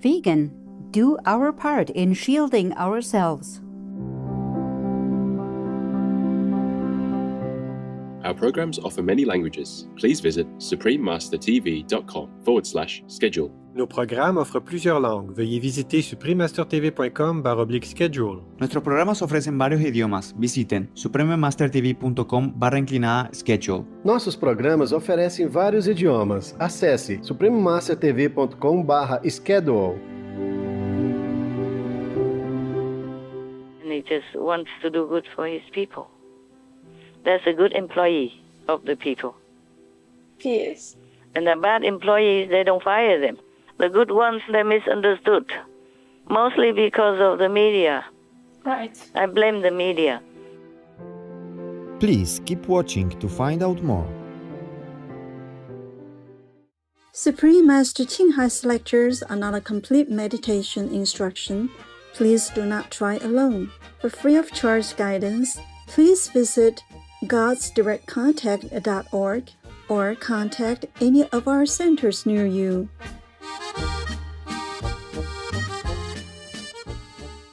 vegan, do our part in shielding ourselves. Our programs offer many languages. Please visit suprememastertv.com/schedule. Nos programas offrent plusieurs langues. Veuillez visiter suprememastertv.com/schedule. Nuestros programas ofrecen varios idiomas. Visiten suprememastertv.com/schedule. Nossos programas oferecem vários idiomas. Acesse suprememastertv.com/schedule. And he just wants to do good for his people. That's a good employee of the people. Yes. And the bad employees, they don't fire them. The good ones, they're misunderstood. Mostly because of the media. Right. I blame the media. Please keep watching to find out more. Supreme Master Ching Hai's lectures are not a complete meditation instruction. Please do not try alone. For free of charge guidance, please visit godsdirectcontact.org or contact any of our centers near you.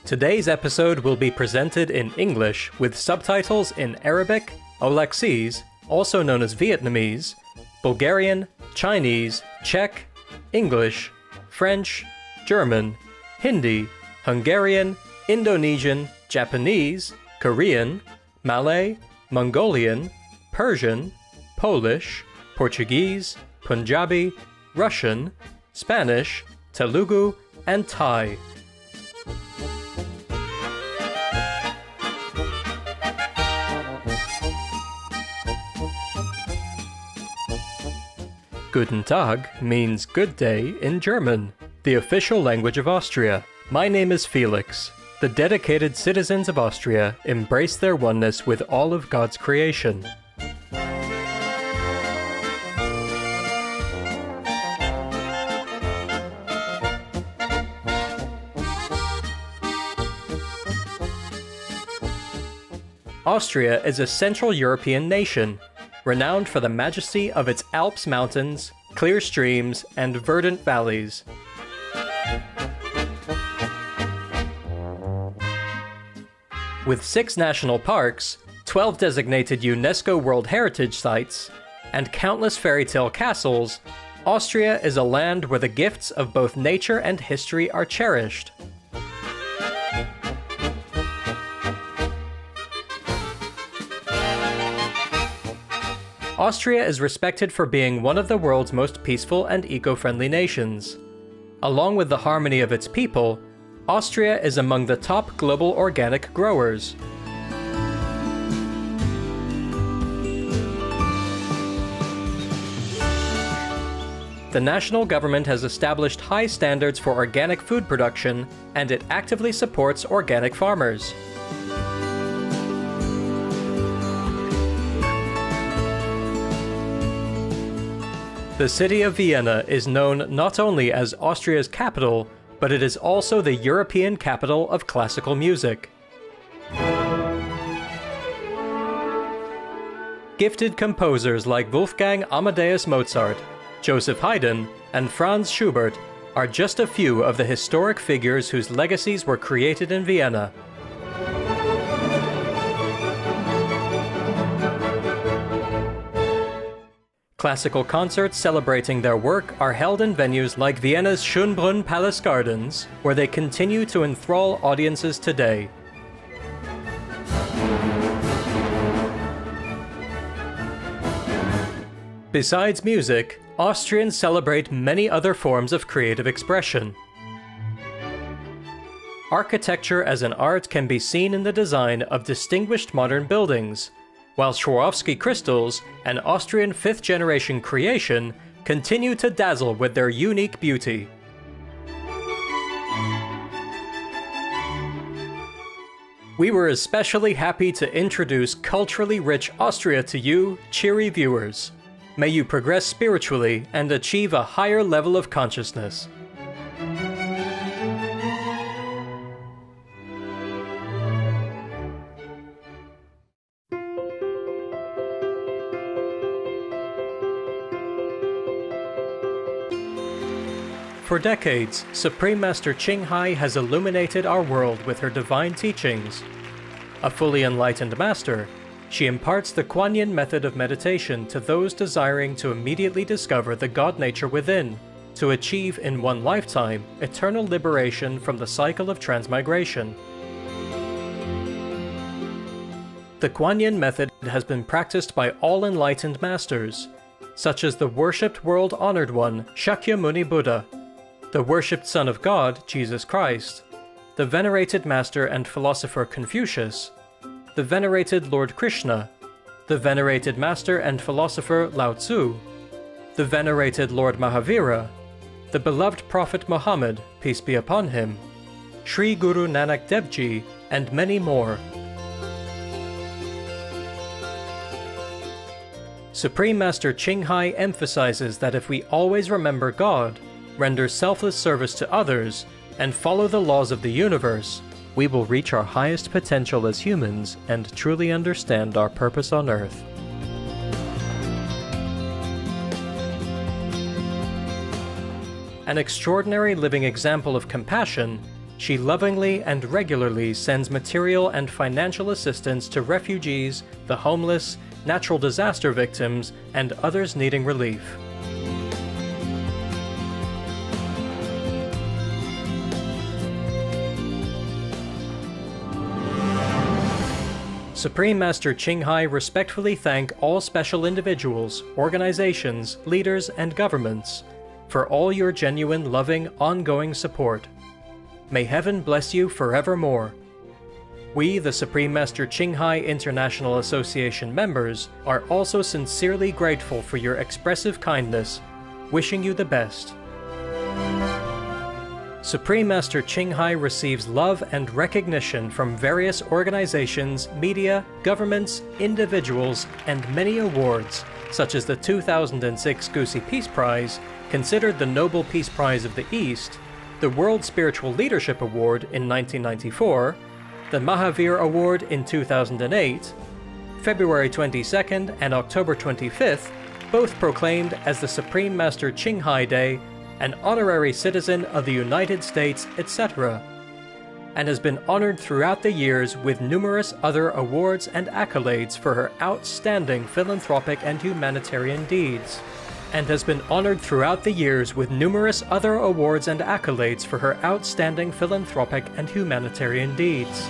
Today's episode will be presented in English with subtitles in Arabic, Aulacese, also known as Vietnamese, Bulgarian, Chinese, Czech, English, French, German, Hindi, Hungarian, Indonesian, Japanese, Korean, Malay, Mongolian, Persian, Polish, Portuguese, Punjabi, Russian, Spanish, Telugu, and Thai. Guten Tag means good day in German, the official language of Austria. My name is Felix. The dedicated citizens of Austria embrace their oneness with all of God's creation. Austria is a Central European nation, renowned for the majesty of its Alps mountains, clear streams, and verdant valleys. With 6 national parks, 12 designated UNESCO World Heritage Sites, and countless fairy tale castles, Austria is a land where the gifts of both nature and history are cherished. Austria is respected for being one of the world's most peaceful and eco-friendly nations. Along with the harmony of its people, Austria is among the top global organic growers. The national government has established high standards for organic food production, and it actively supports organic farmers. The city of Vienna is known not only as Austria's capital, but it is also the European capital of classical music. Gifted composers like Wolfgang Amadeus Mozart, Joseph Haydn, and Franz Schubert are just a few of the historic figures whose legacies were created in Vienna. Classical concerts celebrating their work are held in venues like Vienna's Schönbrunn Palace Gardens, where they continue to enthrall audiences today. Besides music, Austrians celebrate many other forms of creative expression. Architecture as an art can be seen in the design of distinguished modern buildings, while Swarovski crystals, an Austrian 5th-generation creation, continue to dazzle with their unique beauty. We were especially happy to introduce culturally rich Austria to you, cheery viewers. May you progress spiritually and achieve a higher level of consciousness. For decades, Supreme Master Ching Hai has illuminated our world with her divine teachings. A fully enlightened master, she imparts the Kuan Yin method of meditation to those desiring to immediately discover the God nature within, to achieve in one lifetime eternal liberation from the cycle of transmigration. The Kuan Yin method has been practiced by all enlightened masters, such as the worshipped world-honored one, Shakyamuni Buddha, the worshipped Son of God, Jesus Christ, the venerated master and philosopher Confucius, the venerated Lord Krishna, the venerated master and philosopher Lao Tzu, the venerated Lord Mahavira, the beloved Prophet Muhammad, peace be upon him, Sri Guru Nanak Dev Ji, and many more. Supreme Master Ching Hai emphasizes that if we always remember God, render selfless service to others, and follow the laws of the universe, we will reach our highest potential as humans and truly understand our purpose on Earth. An extraordinary living example of compassion, she lovingly and regularly sends material and financial assistance to refugees, the homeless, natural disaster victims, and others needing relief. Supreme Master Ching Hai respectfully thank all special individuals, organizations, leaders, and governments for all your genuine, loving, ongoing support. May heaven bless you forevermore. We, the Supreme Master Ching Hai International Association members, are also sincerely grateful for your expressive kindness, wishing you the best. Supreme Master Ching Hai receives love and recognition from various organizations, media, governments, individuals, and many awards, such as the 2006 Gusi Peace Prize, considered the Nobel Peace Prize of the East, the World Spiritual Leadership Award in 1994, the Mahavir Award in 2008, February 22nd and October 25th, both proclaimed as the Supreme Master Ching Hai Day, an honorary citizen of the United States, etc., and has been honored throughout the years with numerous other awards and accolades for her outstanding philanthropic and humanitarian deeds, and has been honored throughout the years with numerous other awards and accolades for her outstanding philanthropic and humanitarian deeds.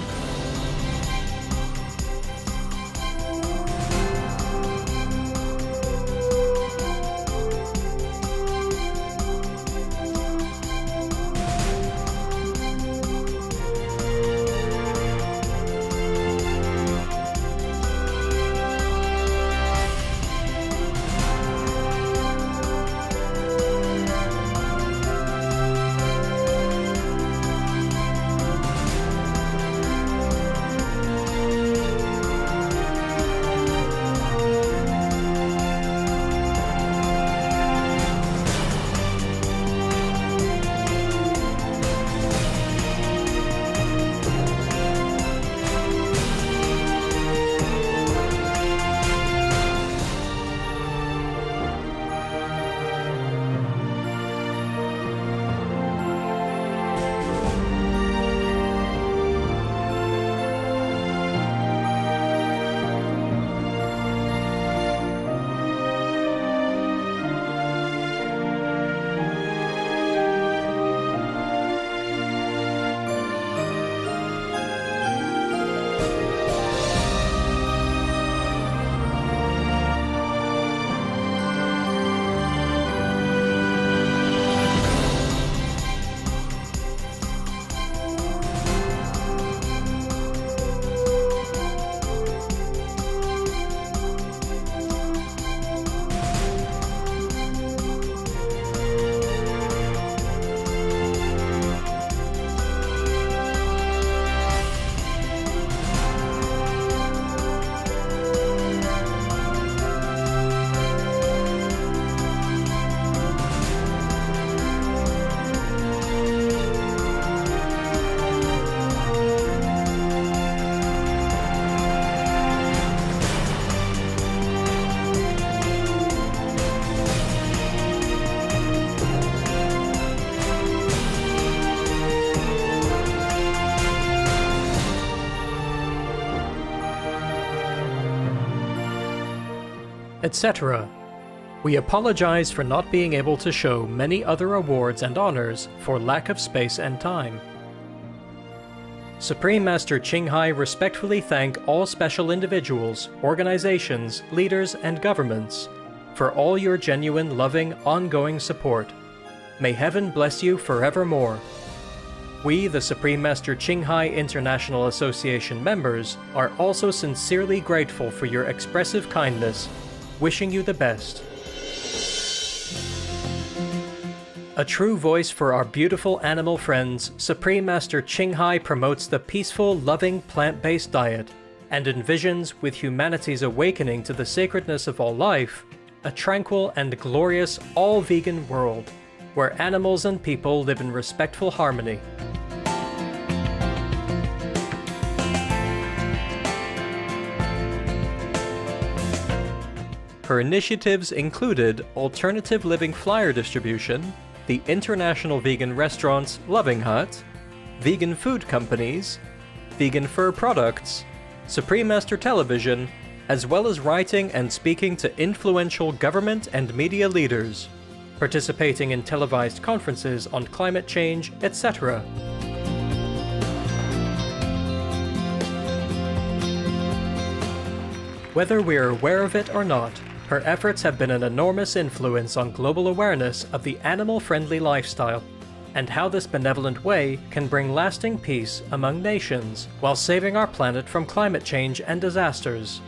etc. We apologize for not being able to show many other awards and honors for lack of space and time. Supreme Master Ching Hai respectfully thank all special individuals, organizations, leaders, and governments for all your genuine, loving, ongoing support. May heaven bless you forevermore. We, the Supreme Master Ching Hai International Association members, are also sincerely grateful for your expressive kindness, wishing you the best. A true voice for our beautiful animal friends, Supreme Master Ching Hai promotes the peaceful, loving, plant-based diet and envisions, with humanity's awakening to the sacredness of all life, a tranquil and glorious all-vegan world where animals and people live in respectful harmony. Her initiatives included alternative living flyer distribution, the international vegan restaurants Loving Hut, vegan food companies, vegan fur products, Supreme Master Television, as well as writing and speaking to influential government and media leaders, participating in televised conferences on climate change, etc. Whether we are aware of it or not, her efforts have been an enormous influence on global awareness of the animal-friendly lifestyle, and how this benevolent way can bring lasting peace among nations while saving our planet from climate change and disasters.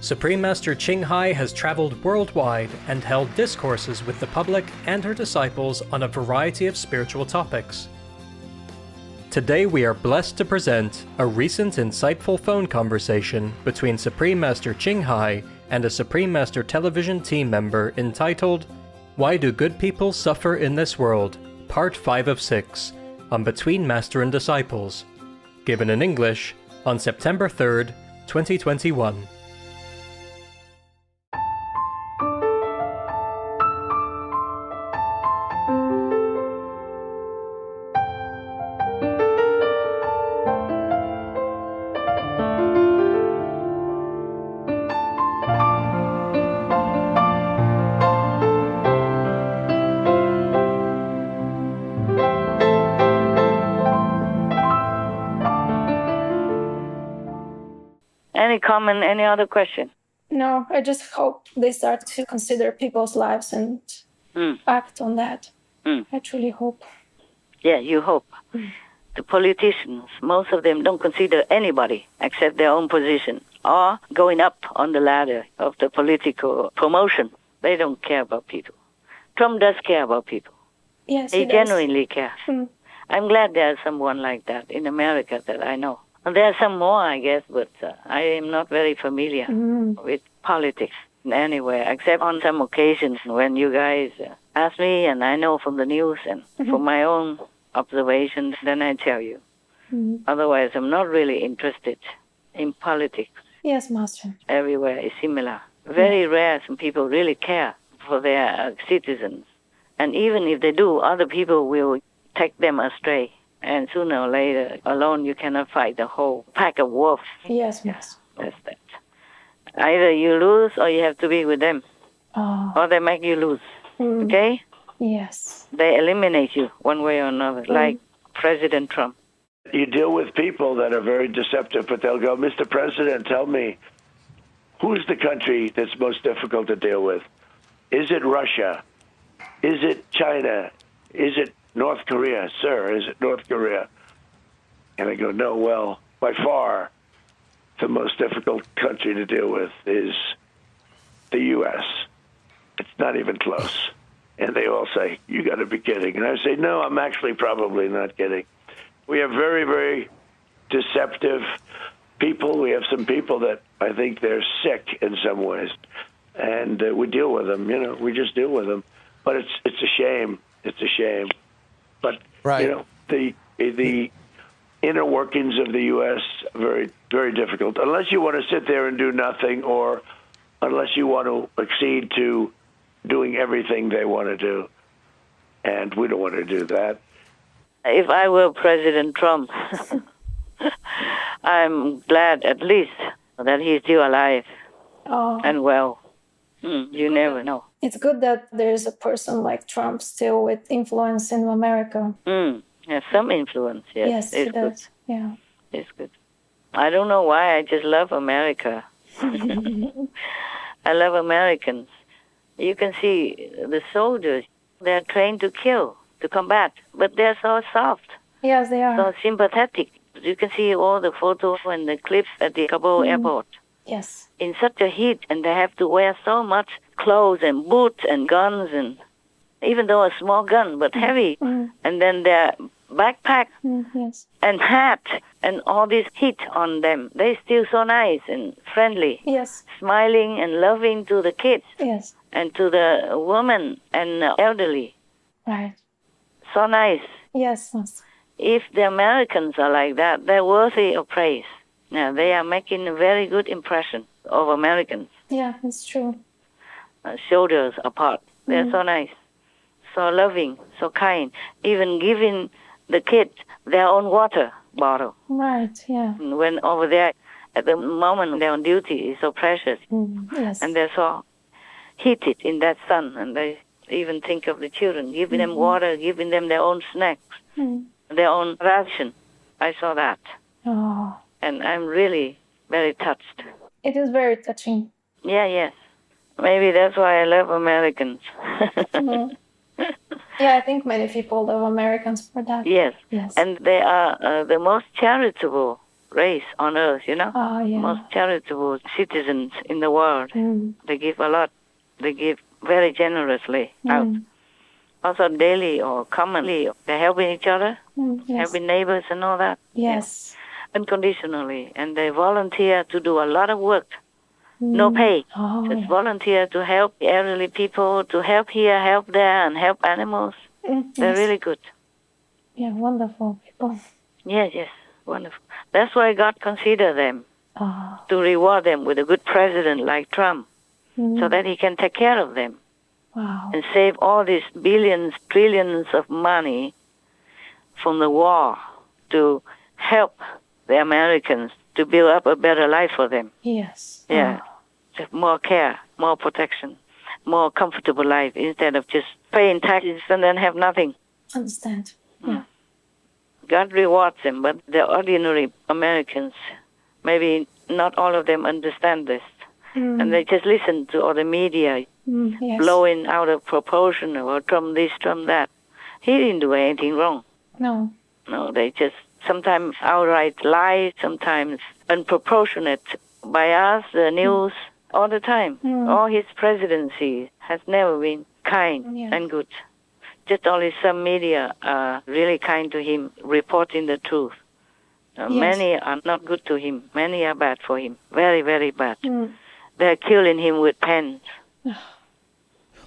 Supreme Master Ching Hai has traveled worldwide and held discourses with the public and her disciples on a variety of spiritual topics. Today we are blessed to present a recent insightful phone conversation between Supreme Master Ching Hai and a Supreme Master Television team member entitled Why Do Good People Suffer in This World? Part 5 of 6, on Between Master and Disciples, given in English on September 3rd, 2021. Any comment, any other question? No, I just hope they start to consider people's lives and act on that. I truly hope. Yeah, you hope. The politicians, most of them don't consider anybody except their own position or going up on the ladder of the political promotion. They don't care about people. Trump does care about people. Yes, he does. genuinely cares. I'm glad there's someone like that in America that I know. And there are some more, I guess, but I am not very familiar with politics anywhere, except on some occasions when you guys ask me, and I know from the news and from my own observations, then I tell you. Otherwise, I'm not really interested in politics. Yes, Master. Everywhere is similar. Very rare some people really care for their citizens. And even if they do, other people will take them astray. And sooner or later, alone you cannot fight the whole pack of wolves. Yes, Master. That's that. Either you lose or you have to be with them. Or they make you lose. Okay? Yes. They eliminate you one way or another, like President Trump. You deal with people that are very deceptive, but they'll go, Mr. President, tell me, who's the country that's most difficult to deal with? Is it Russia? Is it China? Is it North Korea? Sir, is it North Korea? And I go, no, well, by far, the most difficult country to deal with is the U.S. It's not even close. And they all say, you got to be kidding. And I say, no, I'm actually probably not kidding. We have very, very deceptive people. We have some people that I think they're sick in some ways. And we deal with them, we just deal with them. But it's a shame. It's a shame. But, the inner workings of the U.S. are very, very difficult. Unless you want to sit there and do nothing, or unless you want to accede to doing everything they want to do. And we don't want to do that. If I were President Trump, I'm glad at least that he's still alive. and well. You never know. It's good that there's a person like Trump still with influence in America. Has some influence, yes. Yes, it's it does. Good. Yeah. It's good. I don't know why, I just love America. I love Americans. You can see the soldiers, they're trained to kill, to combat, but they're so soft. Yes, they are. So sympathetic. You can see all the photos and the clips at the Kabul airport. Yes. In such a heat, and they have to wear so much clothes and boots and guns, and even though a small gun, but heavy. And then their backpack yes. and hat and all this heat on them. They're still so nice and friendly. Yes. Smiling and loving to the kids. Yes. And to the women and elderly. Right. So nice. Yes. If the Americans are like that, they're worthy of praise. Now, they are making a very good impression of Americans. Yeah, it's true. Shoulders apart. They're so nice, so loving, so kind. Even giving the kids their own water bottle. Right, yeah. When over there, at the moment they're on duty, it's so precious. Yes. And they're so heated in that sun, and they even think of the children, giving them water, giving them their own snacks, their own ration. I saw that. Oh. And I'm really very touched. It is very touching. Yeah, yes. Maybe that's why I love Americans. Yeah, I think many people love Americans for that. Yes. Yes. And they are the most charitable race on earth, you know? Most charitable citizens in the world. They give a lot. They give very generously out. Also daily or commonly, they're helping each other, helping neighbors and all that. Yes. Unconditionally. And they volunteer to do a lot of work. No pay. Just volunteer to help elderly people, to help here, help there, and help animals. They're really good. Yeah, wonderful people. Yes, yes, wonderful. That's why God considered them, to reward them with a good president like Trump, so that he can take care of them. Wow. And save all these billions, trillions of money from the war to help the Americans to build up a better life for them. Yes. Yeah. Just more care, more protection, more comfortable life instead of just paying taxes and then have nothing. Understand. Yeah. God rewards them, but the ordinary Americans, maybe not all of them understand this. And they just listen to all the media blowing out of proportion about Trump this, Trump that. He didn't do anything wrong. No. No, they just sometimes outright lie, sometimes unproportionate bias, the news, all the time. All his presidency has never been kind and good. Just only some media are really kind to him, reporting the truth. Many are not good to him. Many are bad for him. Very, very bad. They're killing him with pens.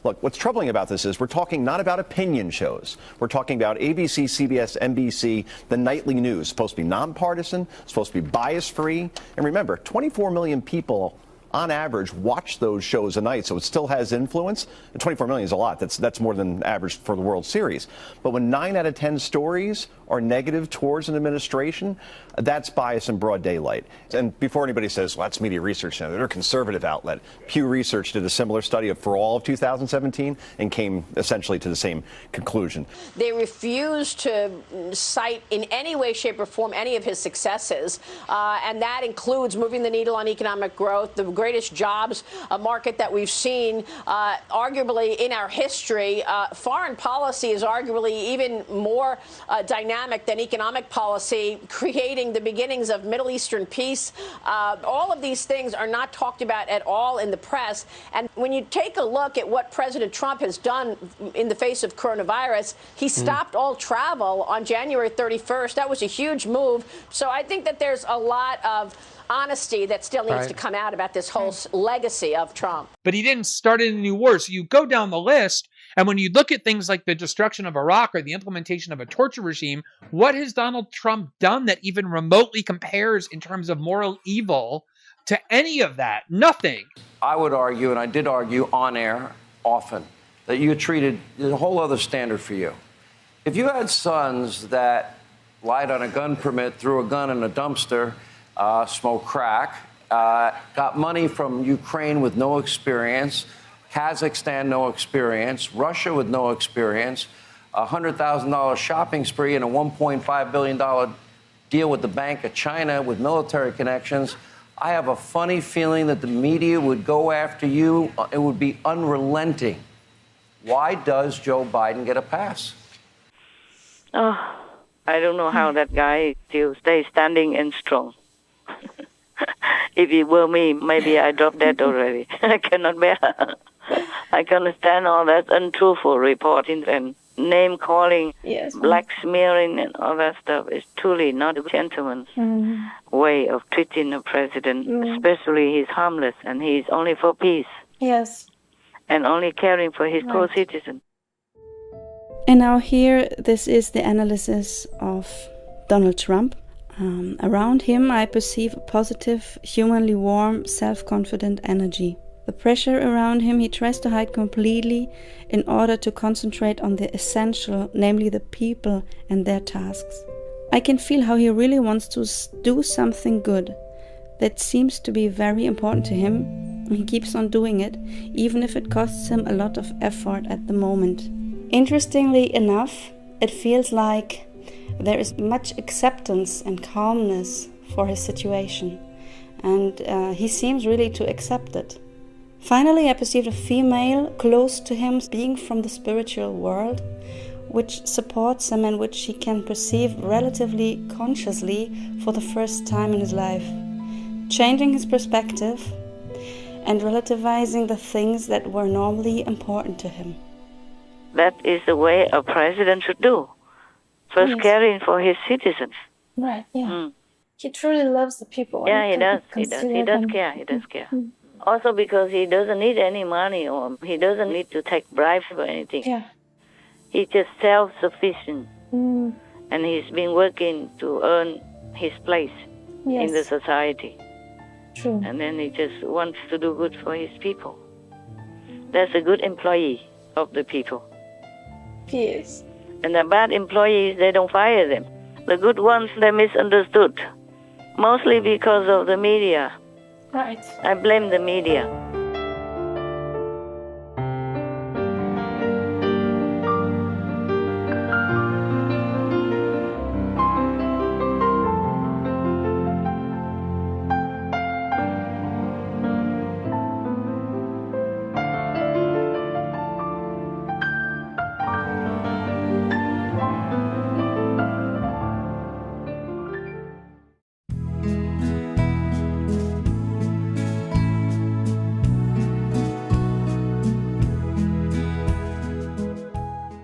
Look, what's troubling about this is we're talking not about opinion shows. We're talking about ABC, CBS, NBC, the nightly news. Supposed to be nonpartisan, supposed to be bias-free. And remember, 24 million people on average watch those shows a night, so it still has influence. And 24 million is a lot. That's more than average for the World Series. But when 9 out of 10 stories are negative towards an administration, that's bias in broad daylight. And before anybody says, well, that's Media Research Center, they're a conservative outlet. Pew Research did a similar study for all of 2017 and came essentially to the same conclusion. They refuse to cite in any way, shape, or form any of his successes, and that includes moving the needle on economic growth, the greatest jobs market that we've seen, arguably in our history. Foreign policy is arguably even more dynamic than economic policy, creating the beginnings of Middle Eastern peace. All of these things are not talked about at all in the press. And when you take a look at what President Trump has done in the face of coronavirus, he stopped all travel on January 31st. That was a huge move. So I think that there's a lot of honesty that still needs to come out about this whole legacy of Trump. But he didn't start any new wars. So you go down the list, and when you look at things like the destruction of Iraq or the implementation of a torture regime, what has Donald Trump done that even remotely compares in terms of moral evil to any of that? Nothing. I would argue, and I did argue on air often, that you treated a whole other standard for you. If you had sons that lied on a gun permit, threw a gun in a dumpster, smoked crack, got money from Ukraine with no experience, Kazakhstan no experience, Russia with no experience, a $100,000 shopping spree and a $1.5 billion deal with the Bank of China with military connections. I have a funny feeling that the media would go after you. It would be unrelenting. Why does Joe Biden get a pass? Oh, I don't know how that guy still stays standing and strong. If it were me, maybe I dropped that already. I cannot bear. I can't stand all that untruthful reporting and name-calling, black smearing and all that stuff. It's truly not a gentleman's way of treating a president, especially he's harmless and he's only for peace. Yes. And only caring for his co-citizens. And now here, this is the analysis of Donald Trump. Around him, I perceive a positive, humanly warm, self-confident energy. The pressure around him he tries to hide completely in order to concentrate on the essential, namely the people and their tasks. I can feel how he really wants to do something good that seems to be very important to him. He keeps on doing it, even if it costs him a lot of effort at the moment. Interestingly enough, it feels like there is much acceptance and calmness for his situation, and he seems really to accept it. Finally, I perceived a female close to him, being from the spiritual world, which supports him and which he can perceive relatively consciously for the first time in his life, changing his perspective and relativizing the things that were normally important to him. That is the way a president should do. First caring for his citizens. Right, yeah. He truly loves the people. Yeah, he does. He does care. He does care. Also because he doesn't need any money or he doesn't need to take bribes or anything. Yeah. He's just self-sufficient. And he's been working to earn his place in the society. True. And then he just wants to do good for his people. That's a good employee of the people. He is. And the bad employees, they don't fire them. The good ones, they're misunderstood. Mostly because of the media. Right. I blame the media.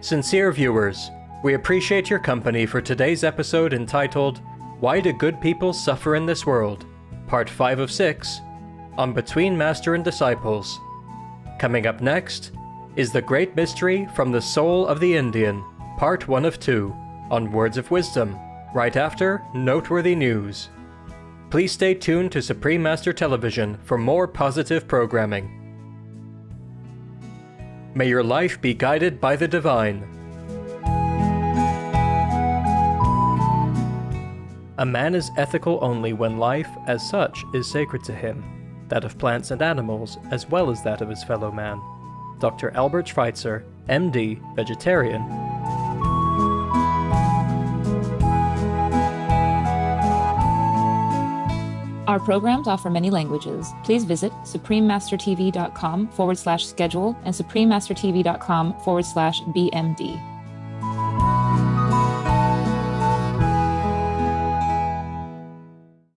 Sincere viewers, we appreciate your company for today's episode entitled, Why Do Good People Suffer in This World? Part 5 of 6, on Between Master and Disciples. Coming up next is The Great Mystery from the Soul of the Indian, Part 1 of 2, on Words of Wisdom, right after Noteworthy News. Please stay tuned to Supreme Master Television for more positive programming. May your life be guided by the divine. A man is ethical only when life, as such, is sacred to him, that of plants and animals, as well as that of his fellow man. Dr. Albert Schweitzer, MD, vegetarian. Our programs offer many languages. Please visit suprememastertv.com/schedule and suprememastertv.com/BMD.